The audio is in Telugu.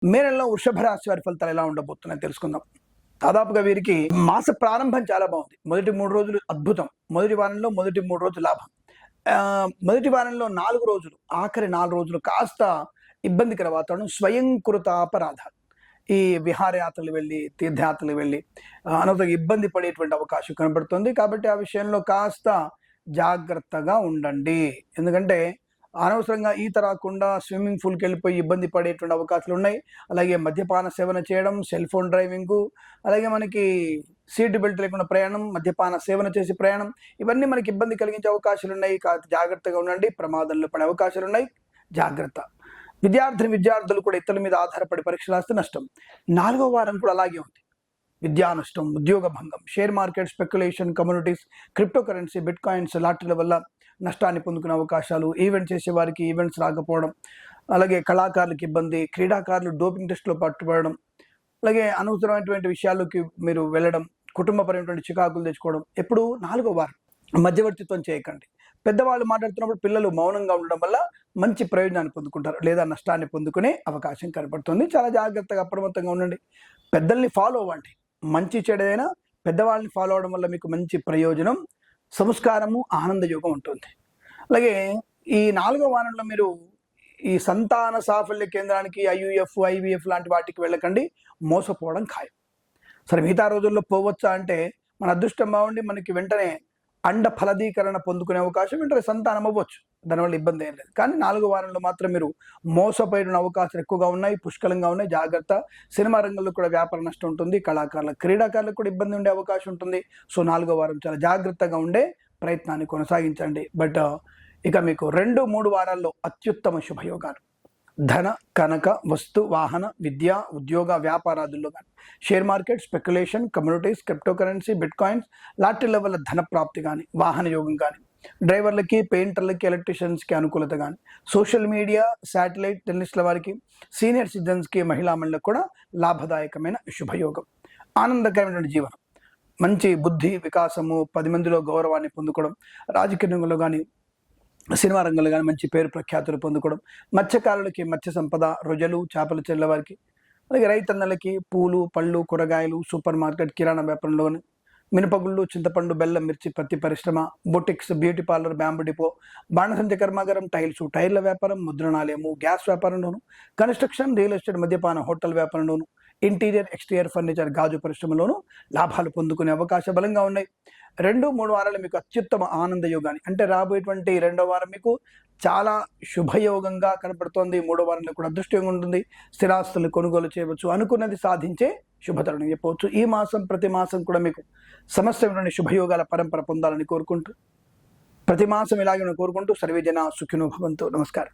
మే నెలలో వృషభ రాశి వారి ఫలితాలు ఎలా ఉండబోతున్నాయో తెలుసుకుందాం. దాదాపుగా వీరికి మాస ప్రారంభం చాలా బాగుంది. మొదటి 3 రోజులు అద్భుతం. మొదటి వారంలో మొదటి 3 రోజులు లాభం. మొదటి వారంలో 4 రోజులు, ఆఖరి 4 రోజులు కాస్త ఇబ్బందికర వాతావరణం, స్వయంకృతాపరాధాలు. ఈ విహారయాత్రలు వెళ్ళి, తీర్థయాత్రలు వెళ్ళి అనవసరంగా ఇబ్బంది పడేటువంటి అవకాశం కనబడుతుంది. కాబట్టి ఆ విషయంలో కాస్త జాగ్రత్తగా ఉండండి. ఎందుకంటే అనవసరంగా ఈత రాకుండా స్విమ్మింగ్ పూల్కి వెళ్ళిపోయి ఇబ్బంది పడేటువంటి అవకాశాలు ఉన్నాయి. అలాగే మద్యపాన సేవన చేయడం, సెల్ ఫోన్ డ్రైవింగు, అలాగే మనకి సీట్ బెల్ట్ లేకుండా ప్రయాణం, మద్యపాన సేవన చేసి ప్రయాణం, ఇవన్నీ మనకి ఇబ్బంది కలిగించే అవకాశాలు ఉన్నాయి. జాగ్రత్తగా ఉండండి. ప్రమాదంలో పడే అవకాశాలు ఉన్నాయి. జాగ్రత్త. విద్యార్థులు కూడా ఇతరుల మీద ఆధారపడి పరీక్షలు రాస్తే నష్టం. 4వ వారం కూడా అలాగే ఉంది. విద్యా నష్టం, ఉద్యోగ భంగం, share market, speculation, communities, cryptocurrency, bitcoins, లాటరీల వల్ల నష్టాన్ని పొందుకునే అవకాశాలు, ఈవెంట్ చేసే వారికి ఈవెంట్స్ రాకపోవడం, అలాగే కళాకారులకు ఇబ్బంది, క్రీడాకారులు డోపింగ్ టెస్ట్లో పట్టుబడడం, అలాగే అనవసరమైనటువంటి విషయాల్లోకి మీరు వెళ్ళడం, కుటుంబపరమైనటువంటి చికాకులు తెచ్చుకోవడం. ఎప్పుడు 4వ వారం మధ్యవర్తిత్వం చేయకండి. పెద్దవాళ్ళు మాట్లాడుతున్నప్పుడు పిల్లలు మౌనంగా ఉండడం వల్ల మంచి ప్రయోజనాన్ని పొందుకుంటారు, లేదా నష్టాన్ని పొందుకునే అవకాశం కనబడుతుంది. చాలా జాగ్రత్తగా అప్రమత్తంగా ఉండండి. పెద్దల్ని ఫాలో అవ్వండి. మంచి చెడైనా పెద్దవాళ్ళని ఫాలో అవడం వల్ల మీకు మంచి ప్రయోజనం, సంస్కారము, ఆనందయోగం ఉంటుంది. అలాగే ఈ 4వ వారంలో మీరు ఈ సంతాన సాఫల్య కేంద్రానికి, ఐయుఎఫ్, ఐవిఎఫ్ లాంటి వాటికి వెళ్ళకండి. మోసపోవడం ఖాయం. సరే, మిగతా రోజుల్లో పోవచ్చా అంటే మన అదృష్టం బాగుండి మనకి వెంటనే అండ ఫలదీకరణ పొందుకునే అవకాశం, వెంటనే సంతానం అవ్వచ్చు. దానివల్ల ఇబ్బంది ఏం లేదు. కానీ 4వ వారంలో మాత్రం మీరు మోసపోయిన అవకాశాలు ఎక్కువగా ఉన్నాయి, పుష్కలంగా ఉన్నాయి. జాగ్రత్త. సినిమా రంగంలో కూడా వ్యాపార నష్టం ఉంటుంది. క్రీడాకారులకు కూడా ఇబ్బంది ఉండే అవకాశం ఉంటుంది. సో 4వ వారం చాలా జాగ్రత్తగా ఉండే ప్రయత్నాన్ని కొనసాగించండి. బట్ ఇక మీకు 2, 3 వారాల్లో అత్యుత్తమ శుభయోగాలు. ధన, కనక, వస్తు, వాహన, విద్య, ఉద్యోగ, వ్యాపారాదుల్లో కానీ, share market, speculation, communities, cryptocurrency, bitcoins, లాటరీల వల్ల ధన ప్రాప్తి కానీ, వాహన యోగం కానీ, డ్రైవర్లకి, పెయింటర్లకి, ఎలక్ట్రీషియన్స్కి అనుకూలత కానీ, సోషల్ మీడియా, శాటిలైట్, జర్నలిస్టుల వారికి, సీనియర్ సిటిజన్స్కి, మహిళా మండలికి కూడా లాభదాయకమైన శుభయోగం. ఆనందకరమైనటువంటి జీవనం, మంచి బుద్ధి వికాసము, 10 మందిలో గౌరవాన్ని పొందుకోవడం, రాజకీయ రంగంలో కానీ, సినిమా రంగంలో కానీ మంచి పేరు ప్రఖ్యాతులు పొందుకోవడం, మత్స్యకారులకి మత్స్య సంపద, రొయ్యలు, చేపలు చెల్లె వారికి, అలాగే రైతన్నలకి పూలు, పళ్ళు, కూరగాయలు, సూపర్ మార్కెట్, కిరాణా వ్యాపారంలో, మినపగుళ్ళు, చింతపండు, బెల్లం, మిర్చి, పత్తి పరిశ్రమ, boutiques, beauty parlour, bamboo depot, బాణసంచ కర్మాగారం, టైర్ల వ్యాపారం, ముద్రణాలయము, గ్యాస్ వ్యాపారంలోను, కన్స్ట్రక్షన్, రియల్ ఎస్టేట్, మద్యపాన, హోటల్ వ్యాపారంలోను, ఇంటీరియర్, ఎక్స్టీరియర్ ఫర్నిచర్, గాజు పరిశ్రమలోను లాభాలు పొందుకునే అవకాశం బలంగా ఉన్నాయి. 2, 3 వారాలు మీకు అత్యుత్తమ ఆనంద యోగాన్ని, అంటే రాబోయేటువంటి 2వ వారం మీకు చాలా శుభయోగంగా కనపడుతోంది. 3వ వారంలో కూడా అదృష్టంగా ఉంటుంది. స్థిరాస్తులు కొనుగోలు చేయవచ్చు. అనుకున్నది సాధించే శుభతరుణం చెప్పవచ్చు. ఈ మాసం, ప్రతి మాసం కూడా మీకు సమస్తమైనటువంటి శుభయోగాల పరంపర పొందాలని కోరుకుంటూ, ప్రతి మాసం ఇలాగే కోరుకుంటూ, సర్వే జన సుఖినో భవంతు. నమస్కారం.